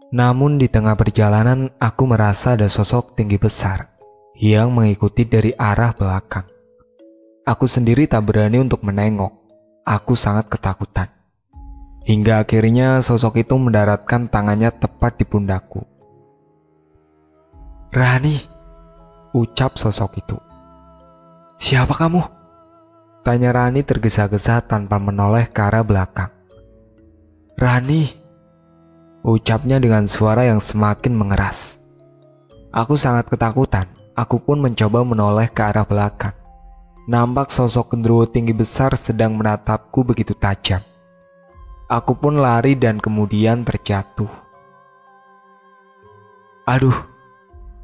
Namun di tengah perjalanan aku merasa ada sosok tinggi besar yang mengikuti dari arah belakang. Aku sendiri tak berani untuk menengok. Aku sangat ketakutan. Hingga akhirnya sosok itu mendaratkan tangannya tepat di pundakku. "Rani," ucap sosok itu. "Siapa kamu?" tanya Rani tergesa-gesa tanpa menoleh ke arah belakang. "Rani," ucapnya dengan suara yang semakin mengeras. Aku sangat ketakutan. Aku pun mencoba menoleh ke arah belakang. Nampak sosok genderuwo tinggi besar sedang menatapku begitu tajam. Aku pun lari dan kemudian terjatuh. "Aduh,"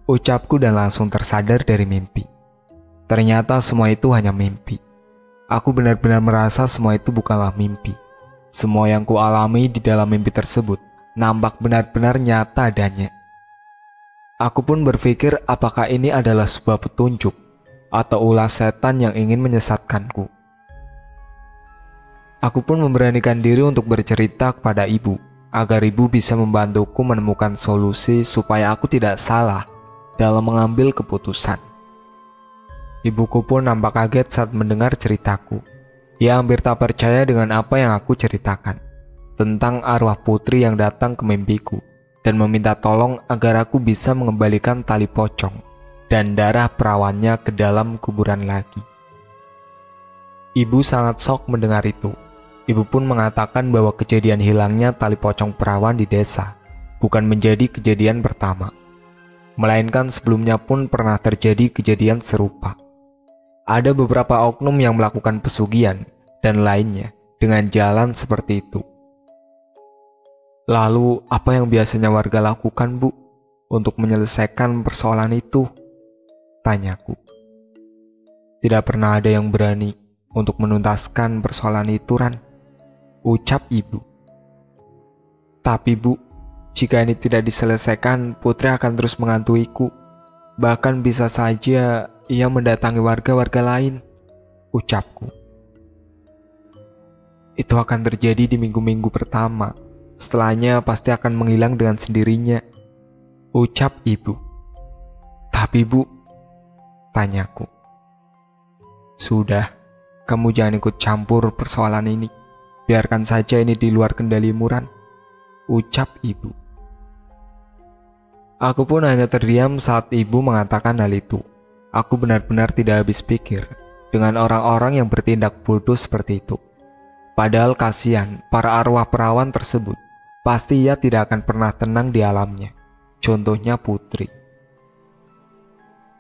ucapku dan langsung tersadar dari mimpi. Ternyata semua itu hanya mimpi. Aku benar-benar merasa semua itu bukanlah mimpi. Semua yang kualami di dalam mimpi tersebut nampak benar-benar nyata adanya. Aku pun berpikir apakah ini adalah sebuah petunjuk atau ulah setan yang ingin menyesatkanku. Aku pun memberanikan diri untuk bercerita kepada ibu, agar ibu bisa membantuku menemukan solusi supaya aku tidak salah dalam mengambil keputusan. Ibuku pun nampak kaget saat mendengar ceritaku. Ia hampir tak percaya dengan apa yang aku ceritakan tentang arwah putri yang datang ke mimpiku dan meminta tolong agar aku bisa mengembalikan tali pocong dan darah perawannya ke dalam kuburan lagi. Ibu sangat shock mendengar itu. Ibu pun mengatakan bahwa kejadian hilangnya tali pocong perawan di desa bukan menjadi kejadian pertama, melainkan sebelumnya pun pernah terjadi kejadian serupa. Ada beberapa oknum yang melakukan pesugihan dan lainnya dengan jalan seperti itu. "Lalu apa yang biasanya warga lakukan, Bu, untuk menyelesaikan persoalan itu?" tanyaku. "Tidak pernah ada yang berani untuk menuntaskan persoalan itu, Ran," ucap ibu. "Tapi Bu, jika ini tidak diselesaikan, Putri akan terus mengantuiku. Bahkan bisa saja ia mendatangi warga-warga lain," ucapku. "Itu akan terjadi di minggu-minggu pertama. Setelahnya pasti akan menghilang dengan sendirinya," ucap ibu. "Tapi Bu," tanyaku. "Sudah, kamu jangan ikut campur persoalan ini. Biarkan saja ini di luar kendalimu, Ran," ucap ibu. Aku pun hanya terdiam saat ibu mengatakan hal itu. Aku benar-benar tidak habis pikir dengan orang-orang yang bertindak bodoh seperti itu. Padahal kasihan para arwah perawan tersebut. Pasti ia tidak akan pernah tenang di alamnya. Contohnya Putri.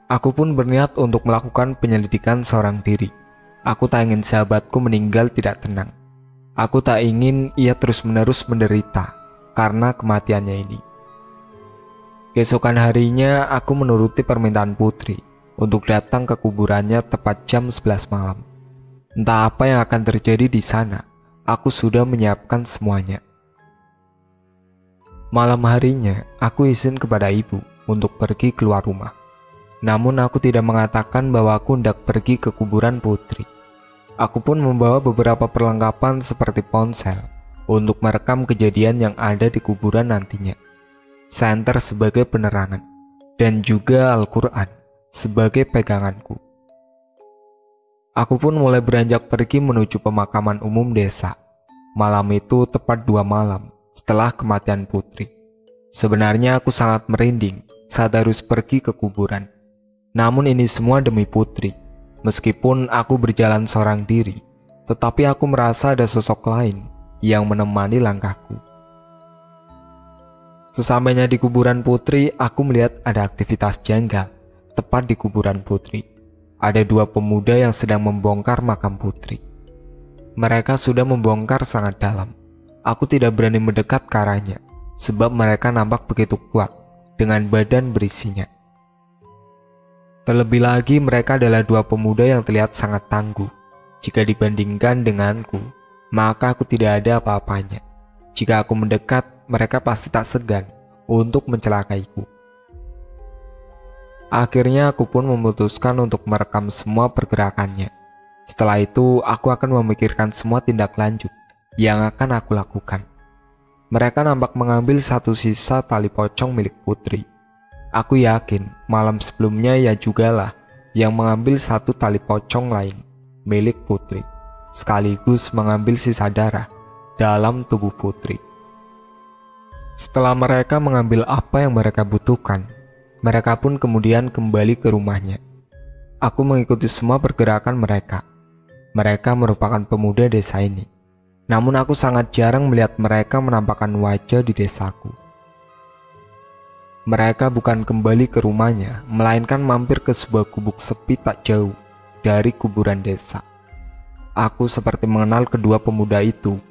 Aku pun berniat untuk melakukan penyelidikan seorang diri. Aku tak ingin sahabatku meninggal tidak tenang. Aku tak ingin ia terus-menerus menderita karena kematiannya ini. Keesokan harinya aku menuruti permintaan Putri untuk datang ke kuburannya tepat jam 11 malam. Entah apa yang akan terjadi di sana, aku sudah menyiapkan semuanya. Malam harinya, aku izin kepada ibu untuk pergi keluar rumah. Namun aku tidak mengatakan bahwa aku hendak pergi ke kuburan Putri. Aku pun membawa beberapa perlengkapan seperti ponsel untuk merekam kejadian yang ada di kuburan nantinya. Senter sebagai penerangan, dan juga Al-Quran sebagai peganganku. Aku pun mulai beranjak pergi menuju pemakaman umum desa. Malam itu tepat 2 malam setelah kematian Putri. Sebenarnya aku sangat merinding saat harus pergi ke kuburan. Namun ini semua demi Putri. Meskipun aku berjalan seorang diri, tetapi aku merasa ada sosok lain yang menemani langkahku. Sesampainya di kuburan Putri, aku melihat ada aktivitas janggal. Tepat di kuburan Putri, ada 2 pemuda yang sedang membongkar makam Putri. Mereka sudah membongkar sangat dalam. Aku tidak berani mendekat ke arahnya, sebab mereka nampak begitu kuat dengan badan berisinya. Terlebih lagi mereka adalah 2 pemuda yang terlihat sangat tangguh. Jika dibandingkan denganku, maka aku tidak ada apa-apanya. Jika aku mendekat, mereka pasti tak segan untuk mencelakaiku. Akhirnya aku pun memutuskan untuk merekam semua pergerakannya. Setelah itu, aku akan memikirkan semua tindak lanjut yang akan aku lakukan. Mereka nampak mengambil satu sisa tali pocong milik Putri. Aku yakin malam sebelumnya ia jugalah yang mengambil satu tali pocong lain milik Putri, sekaligus mengambil sisa darah dalam tubuh Putri. Setelah mereka mengambil apa yang mereka butuhkan, mereka pun kemudian kembali ke rumahnya. Aku mengikuti semua pergerakan mereka. Mereka merupakan pemuda desa ini. Namun aku sangat jarang melihat mereka menampakkan wajah di desaku. Mereka bukan kembali ke rumahnya, melainkan mampir ke sebuah gubuk sepi tak jauh dari kuburan desa. Aku seperti mengenal kedua pemuda itu.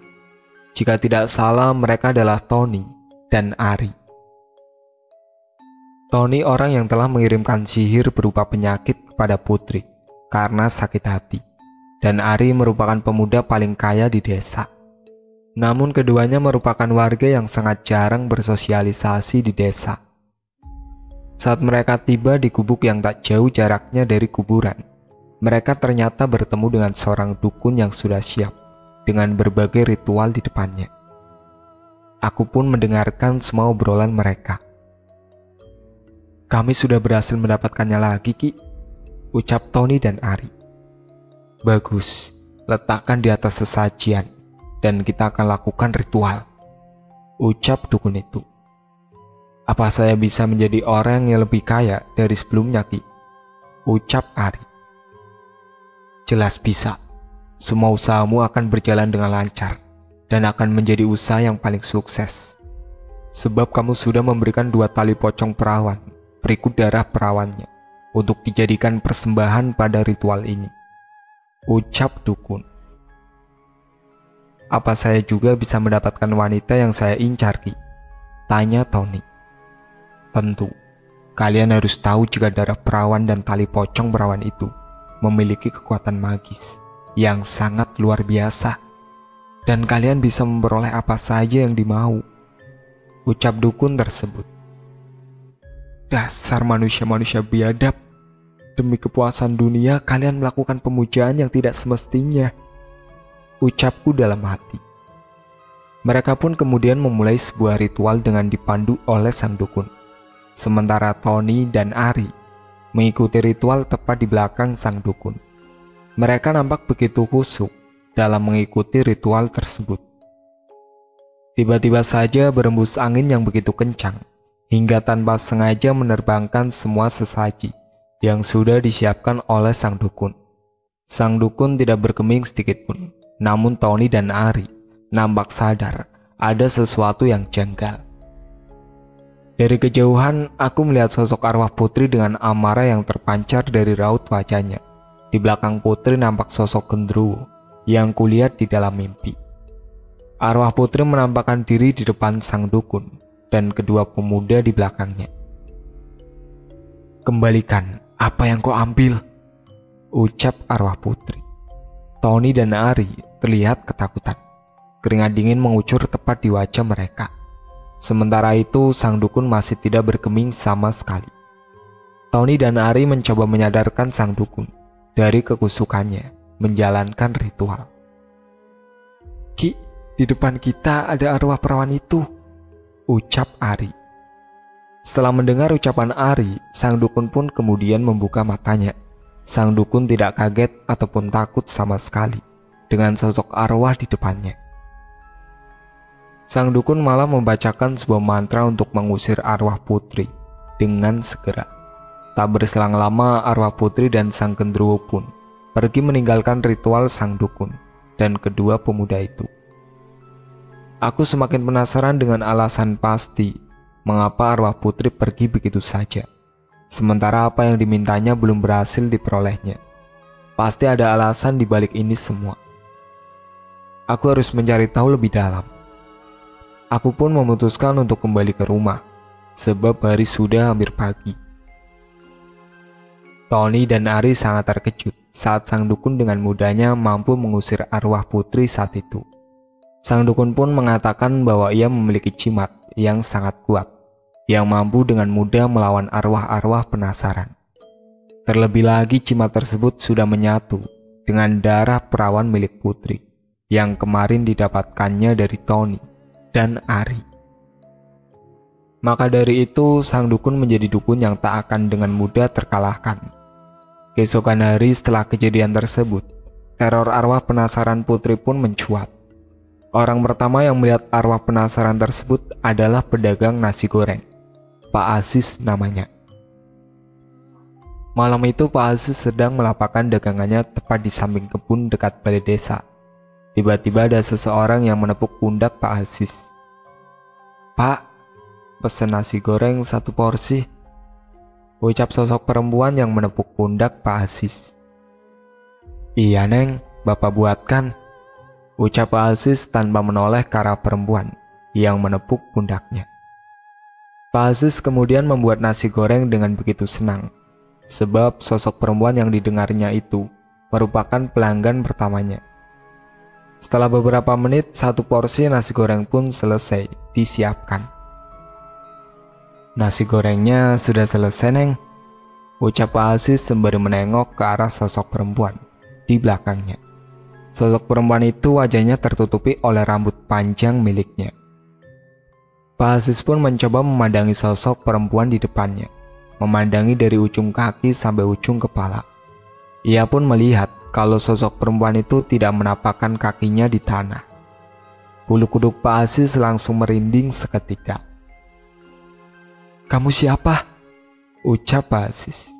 Jika tidak salah, mereka adalah Tony dan Ari. Tony orang yang telah mengirimkan sihir berupa penyakit kepada Putri karena sakit hati. Dan Ari merupakan pemuda paling kaya di desa. Namun keduanya merupakan warga yang sangat jarang bersosialisasi di desa. Saat mereka tiba di gubuk yang tak jauh jaraknya dari kuburan, mereka ternyata bertemu dengan seorang dukun yang sudah siap dengan berbagai ritual di depannya. Aku pun mendengarkan semua obrolan mereka. "Kami sudah berhasil mendapatkannya lagi, Ki," ucap Tony dan Ari. "Bagus, letakkan di atas sesajian dan kita akan lakukan ritual," ucap dukun itu. "Apa saya bisa menjadi orang yang lebih kaya dari sebelumnya, Ki?" ucap Ari. "Jelas bisa. Semua usahamu akan berjalan dengan lancar dan akan menjadi usaha yang paling sukses. Sebab kamu sudah memberikan 2 tali pocong perawan berikut darah perawannya untuk dijadikan persembahan pada ritual ini," ucap dukun. "Apa saya juga bisa mendapatkan wanita yang saya incar, Ki?" tanya Tony. "Tentu. Kalian harus tahu jika darah perawan dan tali pocong perawan itu memiliki kekuatan magis yang sangat luar biasa. Dan kalian bisa memperoleh apa saja yang dimau," ucap dukun tersebut. "Dasar manusia-manusia biadab. Demi kepuasan dunia kalian melakukan pemujaan yang tidak semestinya," ucapku dalam hati. Mereka pun kemudian memulai sebuah ritual dengan dipandu oleh sang dukun. Sementara Tony dan Ari mengikuti ritual tepat di belakang sang dukun. Mereka nampak begitu khusyuk dalam mengikuti ritual tersebut. Tiba-tiba saja berembus angin yang begitu kencang hingga tanpa sengaja menerbangkan semua sesaji yang sudah disiapkan oleh sang dukun. Sang dukun tidak bergeming sedikitpun, namun Tony dan Ari nampak sadar ada sesuatu yang janggal. Dari kejauhan, aku melihat sosok arwah Putri dengan amarah yang terpancar dari raut wajahnya. Di belakang Putri nampak sosok genderuwo yang kulihat di dalam mimpi. Arwah Putri menampakkan diri di depan sang dukun dan kedua pemuda di belakangnya. "Kembalikan apa yang kau ambil," ucap arwah Putri. Tony dan Ari terlihat ketakutan. Keringat dingin mengucur tepat di wajah mereka. Sementara itu sang dukun masih tidak bergeming sama sekali. Tony dan Ari mencoba menyadarkan sang dukun dari kekusukannya menjalankan ritual. "Ki, di depan kita ada arwah perawan itu," ucap Ari. Setelah mendengar ucapan Ari, sang dukun pun kemudian membuka matanya. Sang dukun tidak kaget ataupun takut sama sekali dengan sosok arwah di depannya. Sang dukun malah membacakan sebuah mantra untuk mengusir arwah Putri dengan segera. Tak berselang lama, arwah Putri dan sang genderuwo pun pergi meninggalkan ritual sang dukun dan kedua pemuda itu. Aku semakin penasaran dengan alasan pasti mengapa arwah Putri pergi begitu saja, sementara apa yang dimintanya belum berhasil diperolehnya. Pasti ada alasan di balik ini semua. Aku harus mencari tahu lebih dalam. Aku pun memutuskan untuk kembali ke rumah, sebab hari sudah hampir pagi. Tony dan Ari sangat terkejut saat sang dukun dengan mudahnya mampu mengusir arwah Putri saat itu. Sang dukun pun mengatakan bahwa ia memiliki jimat yang sangat kuat, yang mampu dengan mudah melawan arwah-arwah penasaran. Terlebih lagi jimat tersebut sudah menyatu dengan darah perawan milik Putri, yang kemarin didapatkannya dari Tony. dan Ari. Maka dari itu, sang dukun menjadi dukun yang tak akan dengan mudah terkalahkan. Keesokan hari setelah kejadian tersebut, teror arwah penasaran putri pun mencuat. Orang pertama yang melihat arwah penasaran tersebut adalah pedagang nasi goreng, Pak Aziz namanya. Malam itu Pak Aziz sedang melapakkan dagangannya tepat di samping kebun dekat balai desa. Tiba-tiba ada seseorang yang menepuk pundak Pak Aziz. "Pak, pesen nasi goreng 1 porsi," ucap sosok perempuan yang menepuk pundak Pak Aziz. "Iya Neng, Bapak buatkan," ucap Pak Aziz tanpa menoleh ke arah perempuan yang menepuk pundaknya. Pak Aziz kemudian membuat nasi goreng dengan begitu senang, sebab sosok perempuan yang didengarnya itu merupakan pelanggan pertamanya. Setelah beberapa menit, 1 porsi nasi goreng pun selesai disiapkan. "Nasi gorengnya sudah selesai Neng," ucap Pak Aziz sembari menengok ke arah sosok perempuan di belakangnya. Sosok perempuan itu wajahnya tertutupi oleh rambut panjang miliknya. Pak Aziz pun mencoba memandangi sosok perempuan di depannya, memandangi dari ujung kaki sampai ujung kepala. Ia pun melihat kalau sosok perempuan itu tidak menapakkan kakinya di tanah. Bulu kuduk Pak Aziz langsung merinding seketika. "Kamu siapa?" ucap Pak Aziz.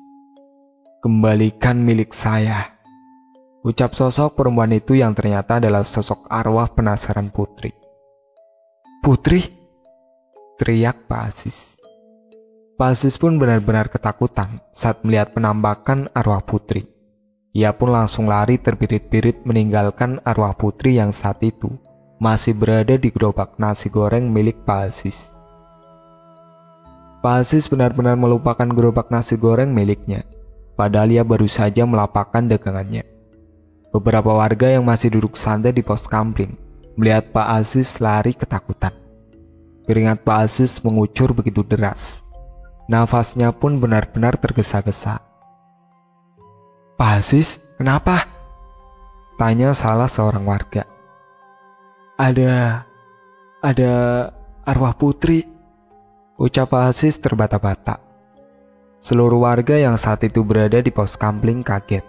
"Kembalikan milik saya," ucap sosok perempuan itu yang ternyata adalah sosok arwah penasaran putri. "Putri?" teriak Pak Aziz. Pak Aziz pun benar-benar ketakutan saat melihat penampakan arwah putri. Ia pun langsung lari terbirit-birit meninggalkan arwah putri yang saat itu masih berada di gerobak nasi goreng milik Pak Aziz. Pak Aziz benar-benar melupakan gerobak nasi goreng miliknya, padahal ia baru saja melapakkan dagangannya. Beberapa warga yang masih duduk santai di pos kamling melihat Pak Aziz lari ketakutan. Keringat Pak Aziz mengucur begitu deras. Nafasnya pun benar-benar tergesa-gesa. "Pak Aziz, kenapa?" tanya salah seorang warga. Ada arwah putri," ucap Pak Aziz terbata-bata. Seluruh warga yang saat itu berada di pos kamling kaget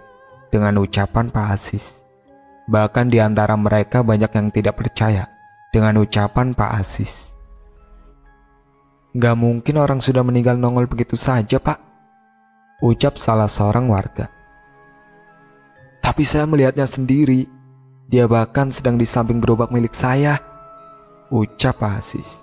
dengan ucapan Pak Aziz. Bahkan di antara mereka banyak yang tidak percaya dengan ucapan Pak Aziz. "Gak mungkin orang sudah meninggal nongol begitu saja Pak," ucap salah seorang warga. "Tapi saya melihatnya sendiri. Dia bahkan sedang di samping gerobak milik saya," ucap Pak Aziz.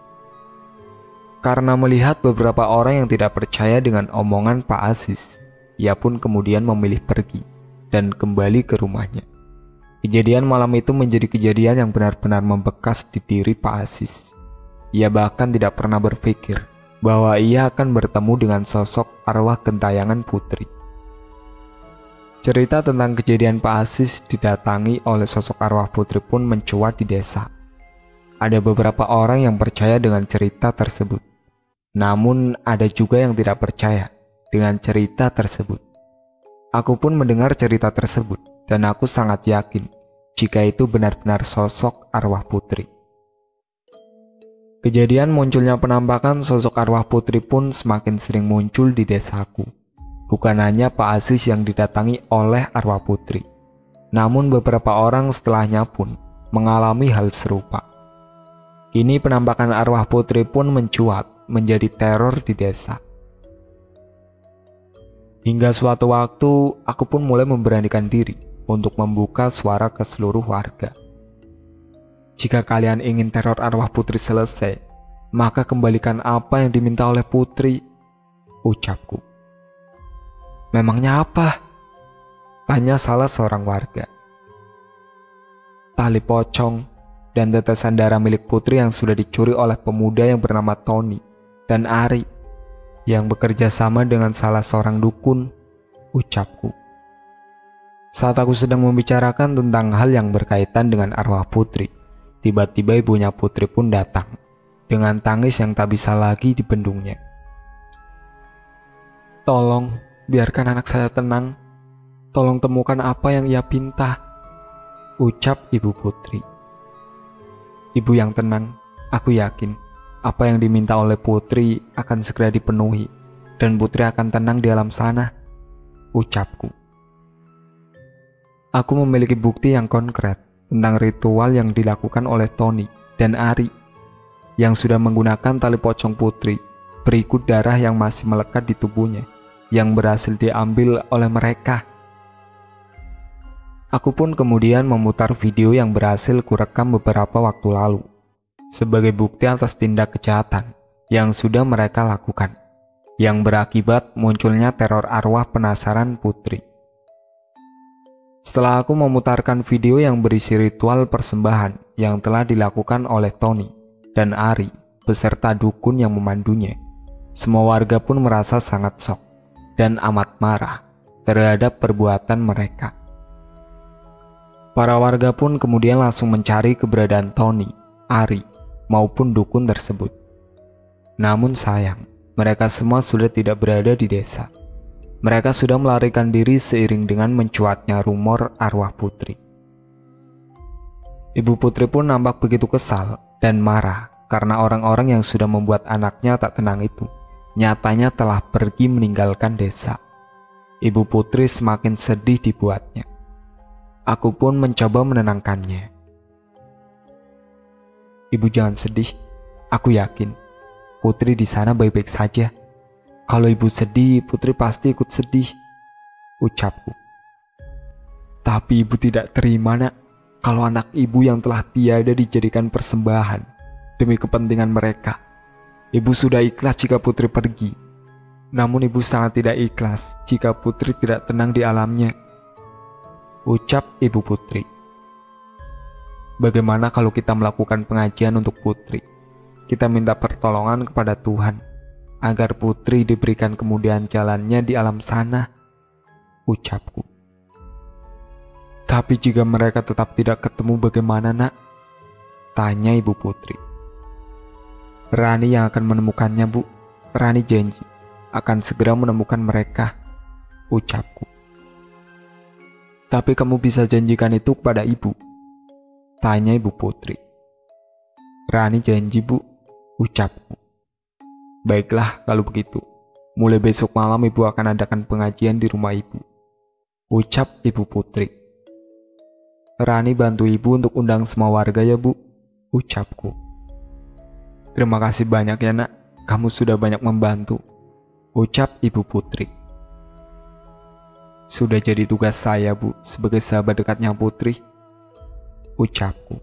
Karena melihat beberapa orang yang tidak percaya dengan omongan Pak Aziz, ia pun kemudian memilih pergi dan kembali ke rumahnya. Kejadian malam itu menjadi kejadian yang benar-benar membekas di diri Pak Aziz. Ia bahkan tidak pernah berpikir bahwa ia akan bertemu dengan sosok arwah gentayangan putri. Cerita tentang kejadian Pak Aziz didatangi oleh sosok arwah putri pun mencuat di desa. Ada beberapa orang yang percaya dengan cerita tersebut, namun ada juga yang tidak percaya dengan cerita tersebut. Aku pun mendengar cerita tersebut dan aku sangat yakin jika itu benar-benar sosok arwah putri. Kejadian munculnya penampakan sosok arwah putri pun semakin sering muncul di desaku. Bukan hanya Pak Aziz yang didatangi oleh arwah putri, namun beberapa orang setelahnya pun mengalami hal serupa. Kini penampakan arwah putri pun mencuat menjadi teror di desa. Hingga suatu waktu, aku pun mulai memberanikan diri untuk membuka suara ke seluruh warga. "Jika kalian ingin teror arwah putri selesai, maka kembalikan apa yang diminta oleh putri," ucapku. "Memangnya apa?" tanya salah seorang warga. "Tali pocong dan tetesan darah milik putri yang sudah dicuri oleh pemuda yang bernama Tony dan Ari yang bekerja sama dengan salah seorang dukun," ucapku. Saat aku sedang membicarakan tentang hal yang berkaitan dengan arwah putri, tiba-tiba ibunya putri pun datang dengan tangis yang tak bisa lagi dibendungnya. "Tolong, biarkan anak saya tenang. Tolong temukan apa yang ia pinta," ucap ibu putri. "Ibu yang tenang, Aku yakin apa yang diminta oleh Putri akan segera dipenuhi dan Putri akan tenang di alam sana, ucapku. Aku memiliki bukti yang konkret tentang ritual yang dilakukan oleh Tony dan Ari yang sudah menggunakan tali pocong Putri berikut darah yang masih melekat di tubuhnya yang berhasil diambil oleh mereka. Aku pun kemudian memutar video yang berhasil kurekam beberapa waktu lalu sebagai bukti atas tindak kejahatan yang sudah mereka lakukan, yang berakibat munculnya teror arwah penasaran Putri. Setelah aku memutarkan video yang berisi ritual persembahan yang telah dilakukan oleh Tony dan Ari beserta dukun yang memandunya, semua warga pun merasa sangat shock dan amat marah terhadap perbuatan mereka. Para warga pun kemudian langsung mencari keberadaan Tony, Ari, maupun dukun tersebut. Namun sayang, mereka semua sudah tidak berada di desa. Mereka sudah melarikan diri seiring dengan mencuatnya rumor arwah Putri. Ibu Putri pun nampak begitu kesal dan marah karena orang-orang yang sudah membuat anaknya tak tenang itu nyatanya telah pergi meninggalkan desa. Ibu Putri semakin sedih dibuatnya. Aku pun mencoba menenangkannya. Ibu jangan sedih, aku yakin Putri di sana baik-baik saja. Kalau ibu sedih, Putri pasti ikut sedih, ucapku. Tapi ibu tidak terima, nak, kalau anak ibu yang telah tiada dijadikan persembahan demi kepentingan mereka. Ibu sudah ikhlas jika Putri pergi, namun ibu sangat tidak ikhlas jika Putri tidak tenang di alamnya, ucap Ibu Putri. Bagaimana kalau kita melakukan pengajian untuk Putri? Kita minta pertolongan kepada Tuhan agar Putri diberikan kemudahan jalannya di alam sana, ucapku. Tapi jika mereka tetap tidak ketemu bagaimana, nak? Tanya Ibu Putri. Rani yang akan menemukannya, Bu. Rani janji akan segera menemukan mereka, ucapku. Tapi kamu bisa janjikan itu kepada ibu? Tanya Ibu Putri. Rani janji, Bu, ucapku. Baiklah kalau begitu. Mulai besok malam ibu akan adakan pengajian di rumah ibu, ucap Ibu Putri. Rani bantu ibu untuk undang semua warga ya, Bu, ucapku. Terima kasih banyak ya, nak. Kamu sudah banyak membantu, ucap Ibu Putri. Sudah jadi tugas saya, Bu, sebagai sahabat dekatnya Putri, ucapku.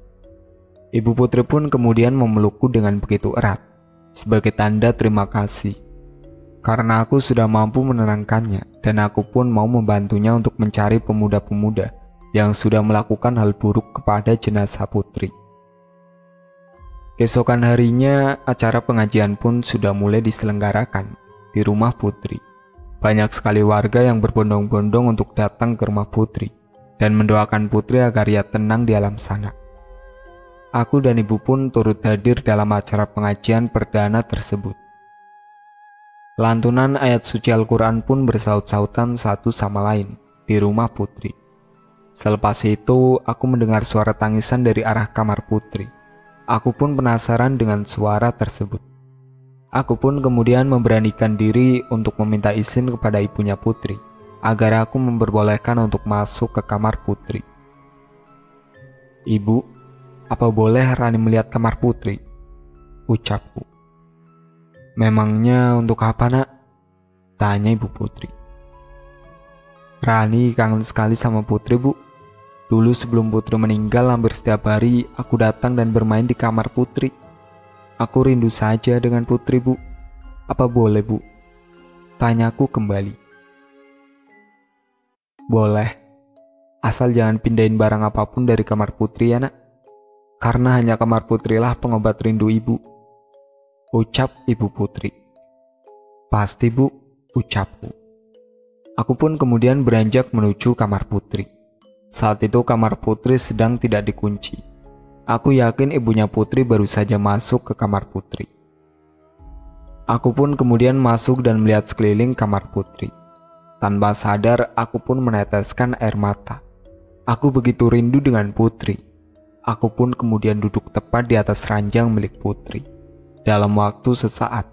Ibu Putri pun kemudian memelukku dengan begitu erat, sebagai tanda terima kasih. Karena aku sudah mampu menenangkannya, dan aku pun mau membantunya untuk mencari pemuda-pemuda yang sudah melakukan hal buruk kepada jenazah Putri. Keesokan harinya, acara pengajian pun sudah mulai diselenggarakan di rumah Putri. Banyak sekali warga yang berbondong-bondong untuk datang ke rumah Putri dan mendoakan Putri agar ia tenang di alam sana. Aku dan ibu pun turut hadir dalam acara pengajian perdana tersebut. Lantunan ayat suci Al-Quran pun bersaut-sautan satu sama lain di rumah Putri. Selepas itu, aku mendengar suara tangisan dari arah kamar Putri. Aku pun penasaran dengan suara tersebut. Aku pun kemudian memberanikan diri untuk meminta izin kepada ibunya Putri agar aku memperbolehkan untuk masuk ke kamar Putri. Ibu, apa boleh Rani melihat kamar Putri? Ucapku. Memangnya untuk apa, nak? Tanya Ibu Putri. Rani kangen sekali sama Putri, Bu. Dulu sebelum Putri meninggal, hampir setiap hari aku datang dan bermain di kamar Putri. Aku rindu saja dengan Putri, Bu. Apa boleh, Bu? Tanyaku kembali. Boleh. Asal jangan pindahin barang apapun dari kamar Putri ya, nak. Karena hanya kamar Putrilah pengobat rindu ibu, ucap Ibu Putri. Pasti, Bu, ucapku. Aku pun kemudian beranjak menuju kamar Putri. Saat itu kamar Putri sedang tidak dikunci. Aku yakin ibunya Putri baru saja masuk ke kamar Putri. Aku pun kemudian masuk dan melihat sekeliling kamar Putri. Tanpa sadar, aku pun meneteskan air mata. Aku begitu rindu dengan Putri. Aku pun kemudian duduk tepat di atas ranjang milik Putri. Dalam waktu sesaat,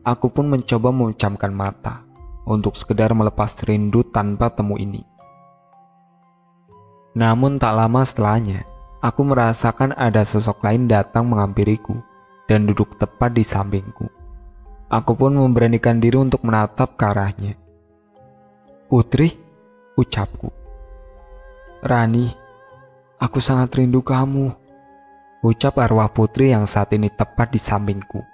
aku pun mencoba memejamkan mata untuk sekedar melepas rindu tanpa temu ini. Namun tak lama setelahnya, aku merasakan ada sosok lain datang menghampiriku dan duduk tepat di sampingku. Aku pun memberanikan diri untuk menatap ke arahnya. "Putri," ucapku. "Rani, aku sangat rindu kamu," ucap arwah Putri yang saat ini tepat di sampingku.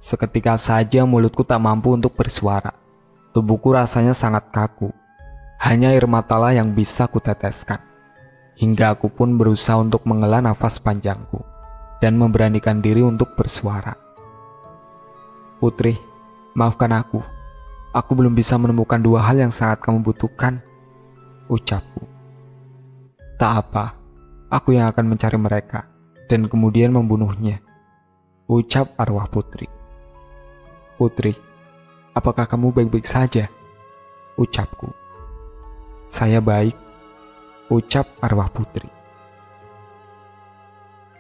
Seketika saja mulutku tak mampu untuk bersuara. Tubuhku rasanya sangat kaku. Hanya air matalah yang bisa kuteteskan. Hingga aku pun berusaha untuk menghela nafas panjangku dan memberanikan diri untuk bersuara. "Putri, maafkan aku. Aku belum bisa menemukan dua hal yang sangat kamu butuhkan," ucapku. "Tak apa, aku yang akan mencari mereka dan kemudian membunuhnya," ucap arwah Putri. "Putri, apakah kamu baik-baik saja?" ucapku. "Saya baik," ucap arwah Putri.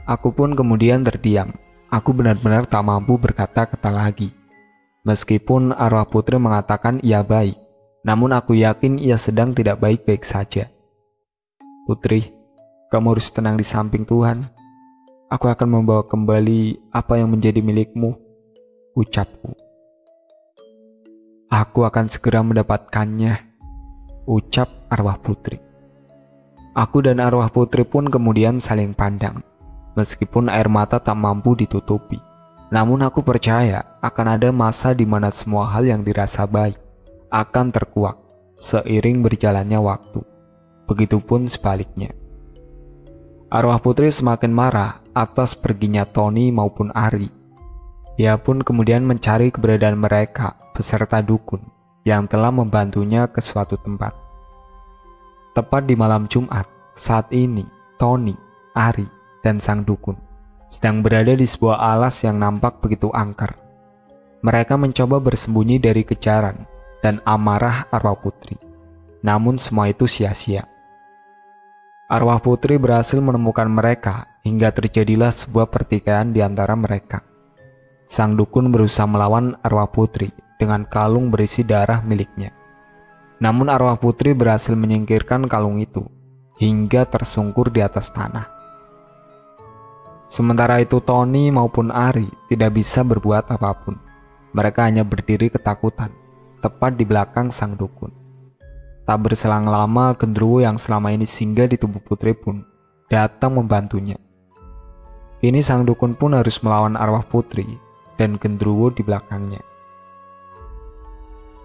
Aku pun kemudian terdiam. Aku benar-benar tak mampu berkata-kata lagi. Meskipun arwah Putri mengatakan ia baik, namun aku yakin ia sedang tidak baik-baik saja. "Putri, kamu harus tenang di samping Tuhan. Aku akan membawa kembali apa yang menjadi milikmu," ucapku. "Aku akan segera mendapatkannya," ucap arwah Putri. Aku dan arwah Putri pun kemudian saling pandang. Meskipun air mata tak mampu ditutupi, namun aku percaya akan ada masa di mana semua hal yang dirasa baik akan terkuak seiring berjalannya waktu. Begitupun sebaliknya. Arwah Putri semakin marah atas perginya Tony maupun Ari. Ia pun kemudian mencari keberadaan mereka beserta dukun yang telah membantunya ke suatu tempat. Tepat di malam Jumat, saat ini Tony, Ari, dan sang dukun sedang berada di sebuah alas yang nampak begitu angker. Mereka mencoba bersembunyi dari kejaran dan amarah arwah Putri. Namun semua itu sia-sia. Arwah Putri berhasil menemukan mereka hingga terjadilah sebuah pertikaian di antara mereka. Sang dukun berusaha melawan arwah Putri dengan kalung berisi darah miliknya. Namun arwah Putri berhasil menyingkirkan kalung itu hingga tersungkur di atas tanah. Sementara itu Tony maupun Ari tidak bisa berbuat apapun. Mereka hanya berdiri ketakutan, tepat di belakang sang dukun. Tak berselang lama, genderuwo yang selama ini singgah di tubuh Putri pun datang membantunya. Kini sang dukun pun harus melawan arwah Putri dan genderuwo di belakangnya.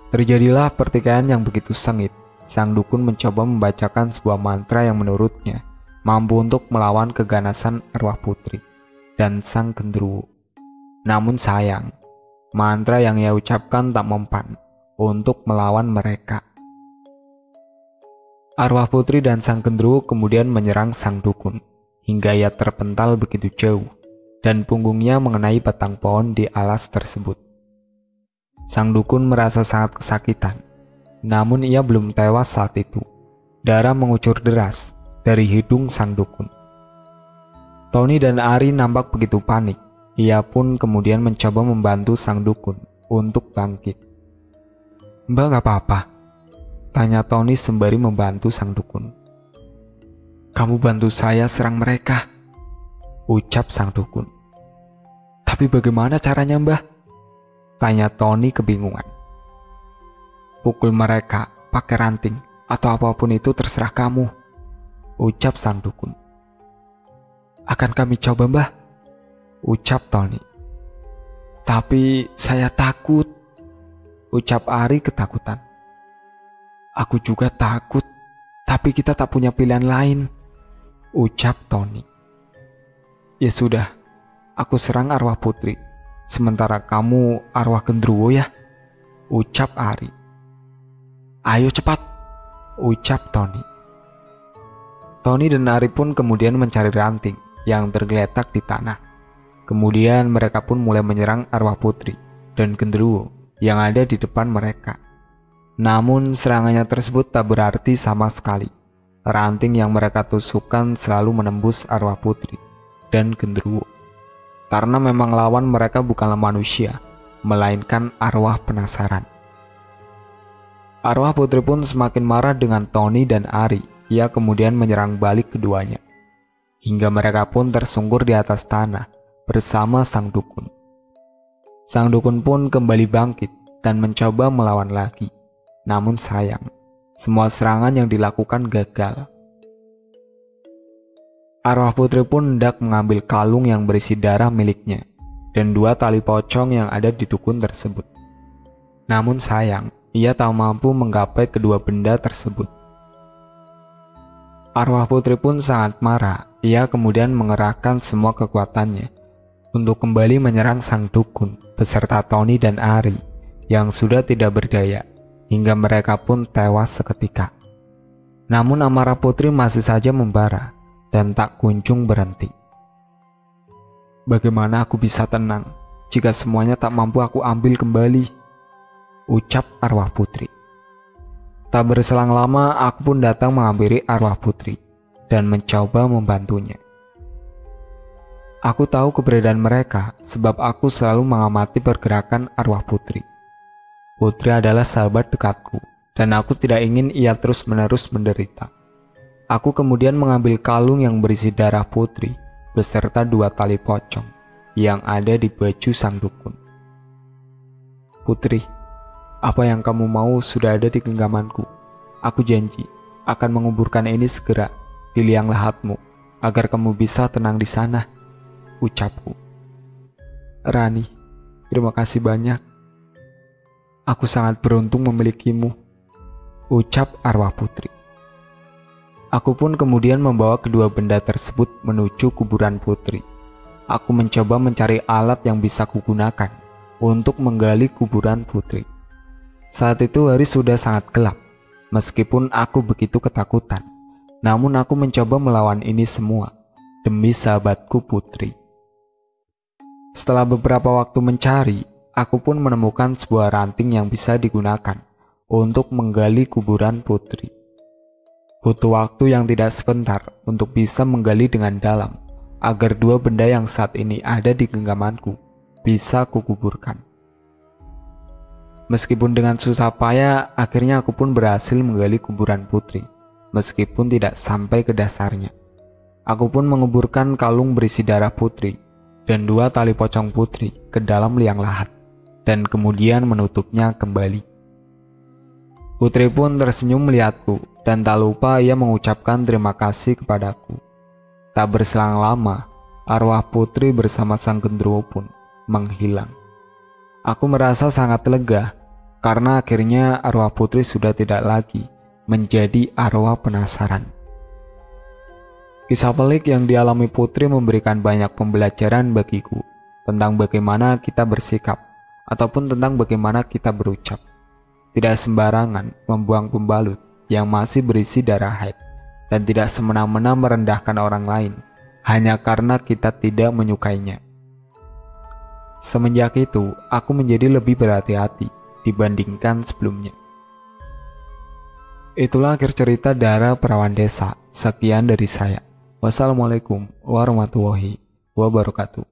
Terjadilah pertikaian yang begitu sengit. Sang dukun mencoba membacakan sebuah mantra yang menurutnya mampu untuk melawan keganasan arwah Putri dan sang genderuwo. Namun sayang, mantra yang ia ucapkan tak mempan untuk melawan mereka. Arwah Putri dan sang genderuwo kemudian menyerang sang dukun hingga ia terpental begitu jauh dan punggungnya mengenai batang pohon di alas tersebut. Sang dukun merasa sangat kesakitan, namun ia belum tewas saat itu. Darah mengucur deras dari hidung sang dukun. Tony dan Ari nampak begitu panik. Ia pun kemudian mencoba membantu sang dukun untuk bangkit. "Mbak gak apa-apa?" tanya Tony sembari membantu sang dukun. "Kamu bantu saya serang mereka," ucap sang dukun. "Tapi bagaimana caranya, Mbah?" tanya Tony kebingungan. "Pukul mereka pakai ranting atau apapun itu terserah kamu," ucap sang dukun. "Akan kami coba, Mbah," ucap Tony. "Tapi saya takut," ucap Ari ketakutan. "Aku juga takut, tapi kita tak punya pilihan lain," ucap Tony. "Ya sudah, aku serang arwah Putri, sementara kamu arwah genderuwo ya," ucap Ari. "Ayo cepat," ucap Tony. Tony dan Ari pun kemudian mencari ranting yang tergeletak di tanah. Kemudian mereka pun mulai menyerang arwah Putri dan genderuwo yang ada di depan mereka. Namun serangannya tersebut tak berarti sama sekali. ranting yang mereka tusukkan selalu menembus arwah putri dan genderuwo. Karena memang lawan mereka bukanlah manusia, melainkan arwah penasaran. Arwah putri pun semakin marah dengan Tony dan Ari. Ia kemudian menyerang balik keduanya, hingga mereka pun tersungkur di atas tanah bersama sang dukun. Sang dukun pun kembali bangkit dan mencoba melawan lagi. Namun sayang, semua serangan yang dilakukan gagal. Arwah putri pun hendak mengambil kalung yang berisi darah miliknya dan 2 tali pocong yang ada di dukun tersebut. Namun sayang, ia tak mampu menggapai kedua benda tersebut. Arwah putri pun sangat marah. Ia kemudian mengerahkan semua kekuatannya untuk kembali menyerang sang dukun beserta Tony dan Ari yang sudah tidak berdaya, hingga mereka pun tewas seketika. Namun amarah putri masih saja membara dan tak kunjung berhenti. "Bagaimana aku bisa tenang jika semuanya tak mampu aku ambil kembali?" ucap arwah putri. Tak berselang lama, aku pun datang menghampiri arwah putri dan mencoba membantunya. Aku tahu keberadaan mereka sebab aku selalu mengamati pergerakan arwah putri. Putri adalah sahabat dekatku dan aku tidak ingin ia terus-menerus menderita. Aku kemudian mengambil kalung yang berisi darah putri beserta 2 tali pocong yang ada di baju sang dukun. "Putri, apa yang kamu mau sudah ada di genggamanku. Aku janji akan menguburkan ini segera di liang lahatmu agar kamu bisa tenang di sana," ucapku. "Rani, terima kasih banyak. Aku sangat beruntung memilikimu," ucap arwah putri. Aku pun kemudian membawa kedua benda tersebut menuju kuburan putri. Aku mencoba mencari alat yang bisa kugunakan untuk menggali kuburan putri. Saat itu hari sudah sangat gelap. Meskipun aku begitu ketakutan, namun aku mencoba melawan ini semua demi sahabatku putri. Setelah beberapa waktu mencari, aku pun menemukan sebuah ranting yang bisa digunakan untuk menggali kuburan putri. Butuh waktu yang tidak sebentar untuk bisa menggali dengan dalam agar 2 benda yang saat ini ada di genggamanku bisa kukuburkan. Meskipun dengan susah payah, akhirnya aku pun berhasil menggali kuburan putri, meskipun tidak sampai ke dasarnya. Aku pun menguburkan kalung berisi darah putri dan 2 tali pocong putri ke dalam liang lahat, dan kemudian menutupnya kembali. Putri pun tersenyum melihatku, dan tak lupa ia mengucapkan terima kasih kepadaku. Tak berselang lama, arwah putri bersama sang genderuwo pun menghilang. Aku merasa sangat lega karena akhirnya arwah putri sudah tidak lagi menjadi arwah penasaran. Kisah pelik yang dialami putri memberikan banyak pembelajaran bagiku tentang bagaimana kita bersikap ataupun tentang bagaimana kita berucap. Tidak sembarangan membuang pembalut yang masih berisi darah haid dan tidak semena-mena merendahkan orang lain hanya karena kita tidak menyukainya. Semenjak itu, aku menjadi lebih berhati-hati dibandingkan sebelumnya. Itulah akhir cerita Dara Perawan Desa. Sekian dari saya. Wassalamualaikum warahmatullahi wabarakatuh.